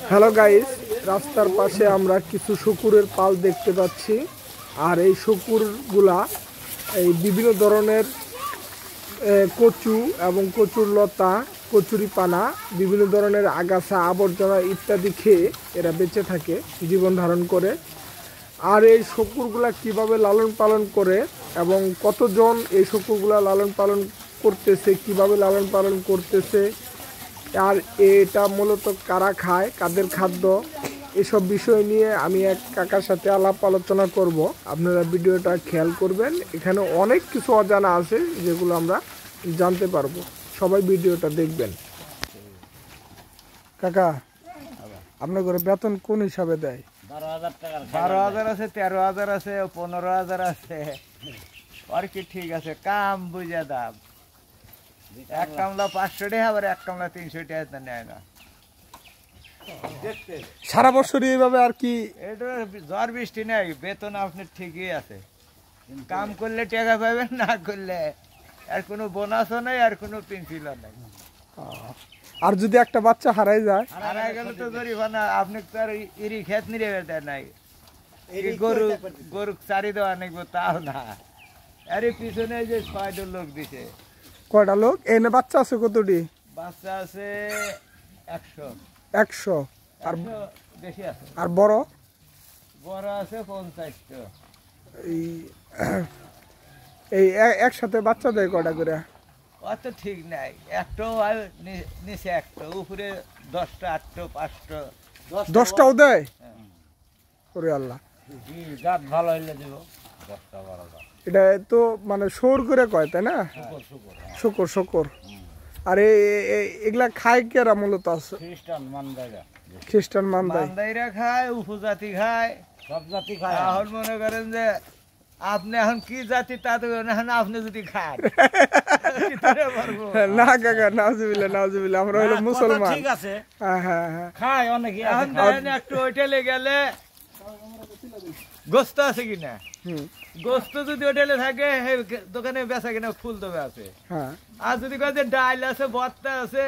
Hello guys, রাস্তার পাশে আমরা কিছু শকুরের পাল দেখতে পাচ্ছি। আর এই শকুরগুলা এই বিভিন্ন ধরনের কচু এবং কচুর লতা, কচুরিপানা, বিভিন্ন ধরনের আগাছা, আবর্জনা ইত্যাদি খেয়ে এরা বেঁচে থাকে, জীবন ধারণ করে। আর এই শকুরগুলা কিভাবে লালন পালন করে এবং কতজন এই শকুরগুলা লালন পালন করতেছে, কিভাবে লালন পালন করতেছে, আর এটা মূলত কারা খায়, কাদের খাদ্য, এসব বিষয় নিয়ে আমি এক কাকার সাথে আলাপ আলোচনা করব। আপনারা ভিডিওটা খেয়াল করবেন, এখানে অনেক কিছু অজানা আছে যেগুলো আমরা জানতে পারবো। সবাই ভিডিওটা দেখবেন। কাকা, আপনার ঘরে বেতন কোন হিসাবে দেয়? 12,000 আছে, 13,000 আছে, 15,000 আছে। আর কি ঠিক আছে, কাম বুঝে দাম। এক কামলা 500 টাকা, আবার এক কামলা 300 টাকা নেয় না। সারা বছরই এইভাবে আর কি? এটা ঝড় বৃষ্টি নেই, বেতন আপনার ঠিকই আছে। কাম করলে টাকা পাবেন, না করলে আর কোনো বোনাসও নেই, আর কোনো পেন্সিলও নেই। আর যদি একটা বাচ্চা হারাই যায়? হারাই গেলে তো জরিমানা। আপনি তো আর ইরি খেত নিরে দেয় নাই, গরু গরু চারি দেওয়া নেই, তাও না। আরে পিছনে যে 6টা লোক দিছে। কয়টা লোক? এনে বাচ্চা আছে কতটি? বাচ্চা আছে 100। 100? আর বেশি আছে। আর বড়? বড় আছে 50টা। এই একসাথে বাচ্চা দেয় কয়টা করে? অত ঠিক নাই, একটাও নিচে, একটা উপরে 10টা, 8টা, 5টা। 10টাও দেয়? ওরে আল্লাহ, জাত ভালো হইলে দিব 10টা 12টা। এটা তো মানে শোর করে কয়, তাই না? শুকর শুকর। আর এগুলা খায় কেরা মূলত? আছে খ্রিস্টান মানদাইরা। খ্রিস্টান মানদাইরা খায়, উপজাতি খায়, সব জাতি খায়। এখন মনে করেন যে আপনি এখন কি জাতি তা তো এখন আপনি যদি খান। না কাকা, নাউজুবিল্লাহ নাউজুবিল্লাহ, আমরা হলো মুসলমান। ঠিক আছে, হ্যাঁ হ্যাঁ হ্যাঁ, খায় অনেকে। এখন দেখেন একটু হোটেলে গেলে গোস্ত আছে কিনা, গোস্ত যদি হোটেলে থাকে দোকানে বেচা কিনা ফুল তবে আছে। আর যদি কাজে ডাল আছে, ভর্তা আছে,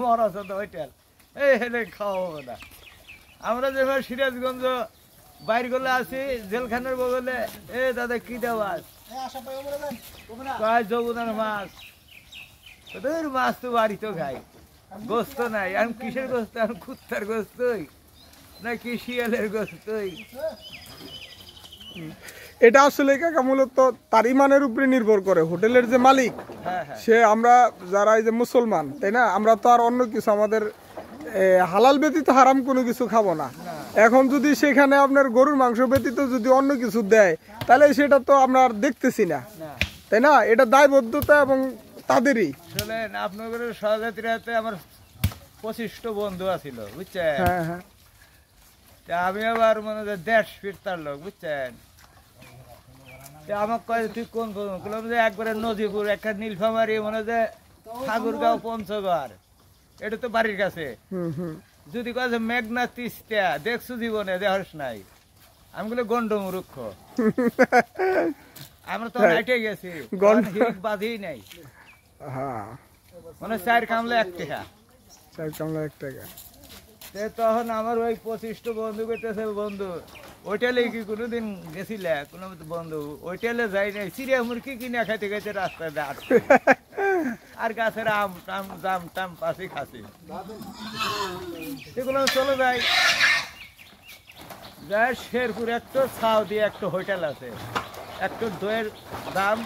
মর আছে তো হোটেল, এই হেলে খাওয়া হবে না। আমরা যখন সিরাজগঞ্জ বাইর গুলো আছি, জেলখানার বগলে, এ দাদা কি দেওয়া যমুনার মাছ, ওদের মাছ তো বাড়িতেও খাই, গোস্ত নাই। আমি কিসের গোস্ত? আমি কুত্তার গোস্তই নাকি শিয়ালের গোস্তই? এটা আসলে কাকা মূলত তার ইমানের উপরে নির্ভর করে। হোটেলের যে মালিক, সে, আমরা যারা এই যে মুসলমান, তাই না, আমরা তো আর অন্য কিছু, আমাদের হালাল ব্যতীত হারাম কোনো কিছু খাবো না। এখন যদি সেখানে আপনার গরুর মাংস ব্যতীত যদি অন্য কিছু দেয়, তাহলে সেটা তো আমরা আর দেখতেছি না, তাই না? এটা দায়বদ্ধতা এবং তাদেরই। শুনলেন, আপনাদের সহযাত্রীতে আমার 25টা বন্ধু আছিল, বুঝছেন? হ্যাঁ হ্যাঁ, আমি আবার মনে হয় 1.5 ফিট তার লোক, বুঝছেন? আমাকে কয় তুই কোন বললাম যে একবারে নদীপুর, একটা নীলফামারি, মনে হয় ঠাকুরগাঁও, পঞ্চগড়, এটা তো বাড়ির কাছে। যদি কয় যে মেঘনা, তিস্তা দেখছো জীবনে, দেহস নাই। আমি বলে গন্ড মূর্খ, আমরা তো হাইটে গেছি, বাঁধি নাই। মানে 4 কামলা 1 টাকা, 4 কামলা 1 টাকা। তখন আমার ওই 25টা বন্ধু করতেছে, বন্ধু হোটেলে কি কোনোদিন গেছিলে? কোনো বন্ধু হোটেলে যাই নাই, চিড়িয়া মুরগি কিনে খাইতে খাইতে রাস্তায় দাঁড়, আর গাছের আম টাম জাম টাম পাশে খাসি, সেগুলো চলে যায়। যাই শেরপুর একটা ছাউ দিয়ে একটা হোটেল আছে, একটা দইয়ের দাম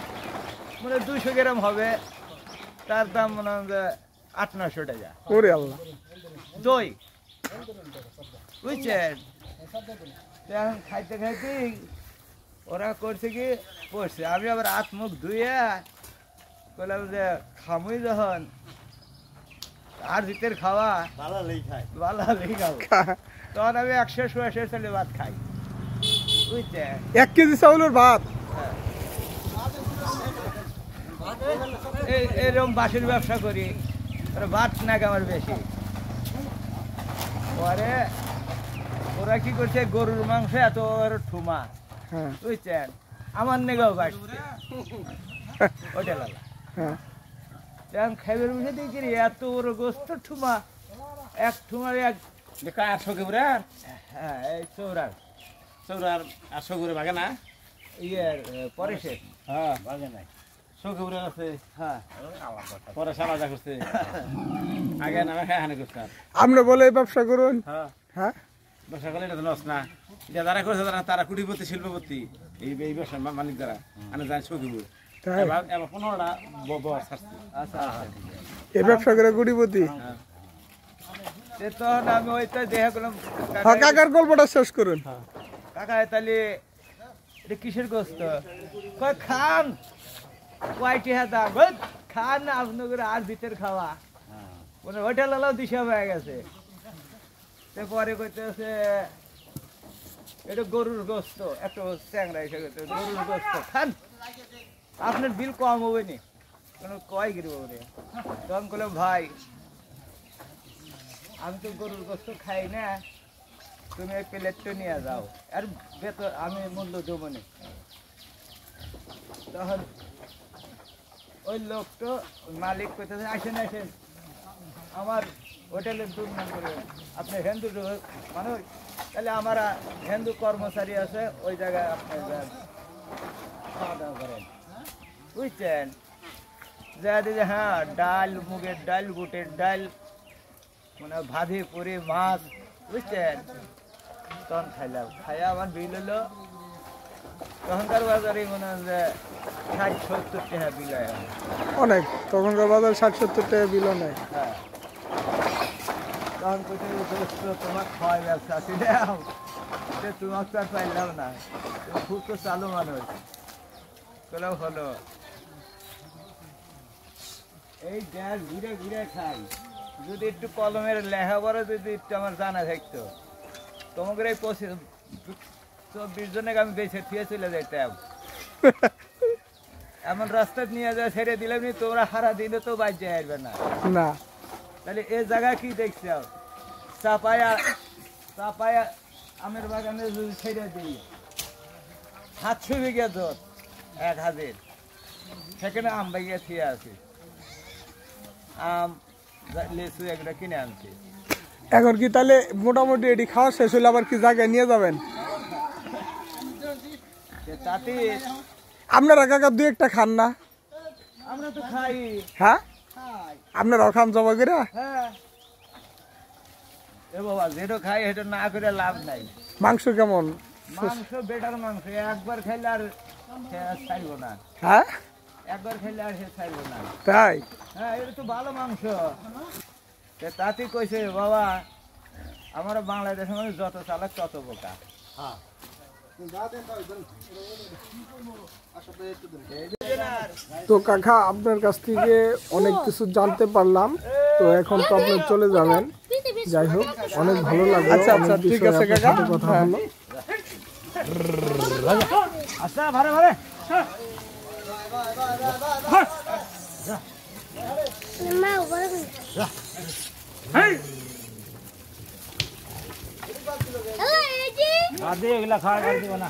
মানে 200 গ্রাম হবে, তার দাম মনে হয় 800-900 টাকা। ওরে আল্লাহ, দই, বুঝছেন? এখন খাইতে খাইতে ওরা করছে কি পড়ছে, আমি আবার হাত মুখ ধুয়ে বললাম যে খামুই যখন আর জিতের খাওয়া ভালো খাবো, তখন আমি 100-150 চালের ভাত খাই, বুঝছেন? 1 কেজি চাউলের ভাত? এরকম বাসের ব্যবসা করি, ভাত নাক আমার বেশি। পরে ওরা কি করছে, গরুর মাংস এত ঠুমা, বুঝছেন? আমার নেগাও বাড়ছে হোটেল, খাইবার বুঝে দেখি এত বড় গোস্ত ঠুমা, এক ঠুমার কার সকিপুরের হ্যাঁ এই চৌরার চৌরার আর সকিপুরে ভাগে না ইয়ের পরেশের হ্যাঁ ভাগে নাই সকিপুরের আছে হ্যাঁ পরে সালাদা করছে আগে নামে খায় করছে আপনি বলে এই ব্যবসা করুন। হ্যাঁ হ্যাঁ, ব্যবসা করলে এটা তো লস না এটা যারা করেছে তারা কুটিপতি শিল্পপতি এই ব্যবসার মালিক যারা আমি জানি সকিপুর তাই এবার 15টা বস আসছে আচ্ছা এই ব্যবসা করে কোটিপতি। সে তখন আমি ওইটা দেখা করলাম হ্যাঁ, কাকার গল্পটা শেষ করুন। কাকা তাহলে এটা কিসের গোস্ত কয় খান কয়টি দাম খান না আপনাদের আর ভিতর খাওয়া মানে হোটেল আলাও দিশা হয়ে গেছে পরে কইতেছে এটা গরুর গোস্ত একটা চ্যাংরা এসে গেছে গরুর গোস্ত খান আপনার বিল কম হবে নি কোনো কয় গিরব তখন বললাম ভাই আমি তো গরুর গোস্ত খাই না তুমি এই প্লেটটা নিয়ে যাও আর বেতন আমি মূল্য দেবো না তখন ওই লোকটা মালিক কোথায় আসেন আসেন আমার হোটেলের দুর্নাম করে আপনি হিন্দু মানুষ তাহলে আমার হিন্দু কর্মচারী আছে ওই জায়গায় আপনি যান খাওয়া দাওয়া করেন বুঝছেন যা দিদি হ্যাঁ ডাল মুগের ডাল বুটের ডাল মানে ভাজি পুরি মাছ বুঝছেন তখন খাইলাম খাইয়া আমার বিল হলো তখনকার বাজারে মনে হয় যে 60-70 টাকা বিল হয় আমার। অনেক, তখনকার বাজার 60-70 টাকা বিল নেয়। হ্যাঁ তখন কোথায় দোস্ত তোমার খাওয়াই ব্যবসা আছে দাও তোমাকে তো আর পাইলাম না তুমি খুব তো চালু মানুষ চলো হলো এই গ্যাস ঘুরে ঘুরে খাই যদি একটু কলমের লেখাপড়া যদি একটু আমার জানা থাকতো তোমাকে এই 24 জনকে আমি বেছে থিয়ে চলে যাইতাম এমন রাস্তা নিয়ে যা ছেড়ে দিলাম নি তোমরা হারা দিলে তো বাজ্যে আসবে না না, তাহলে এই জায়গা কি দেখছো চাপায়া চাপায়া আমের বাগানে যদি ছেড়ে দিই 700 বিঘা জোর 1000 সেখানে আম বাগিয়ে থিয়ে আছে আম লেচু একটা কিনে আনছি এখন কি তাহলে মোটামুটি এটি খাওয়া শেষ হলে আবার কি জায়গায় নিয়ে যাবেন? তাতে আপনারা কাকা 2-1টা খান না? আমরা তো খাই হ্যাঁ, খাই আপনারাও খান জবা করে? হ্যাঁ এ বাবা যেটা খাই সেটা না করে লাভ নাই মাংস কেমন? মাংস বেটার মাংস একবার খাইলে আর ছাড়ব না হ্যাঁ, একবার খাইলে আর সে ছাড়ব না তাই হ্যাঁ এটা তো ভালো মাংস তাতে কইছে বাবা আমার বাংলাদেশের মানুষ যত চালাক তত বোকা তো কাকা আপনার কাছ থেকে অনেক কিছু জানতে পারলাম। তো এখন তো আপনি চলে যাবেন, যাই হোক অনেক ভালো লাগলো। আচ্ছা, আচ্ছা, অনেক ঠিক বিষয়ে আছে আপনার কাকা। সাথে কথা হলো। আচ্ছা ভারে ভারে এগুলা খাওয়া দিব না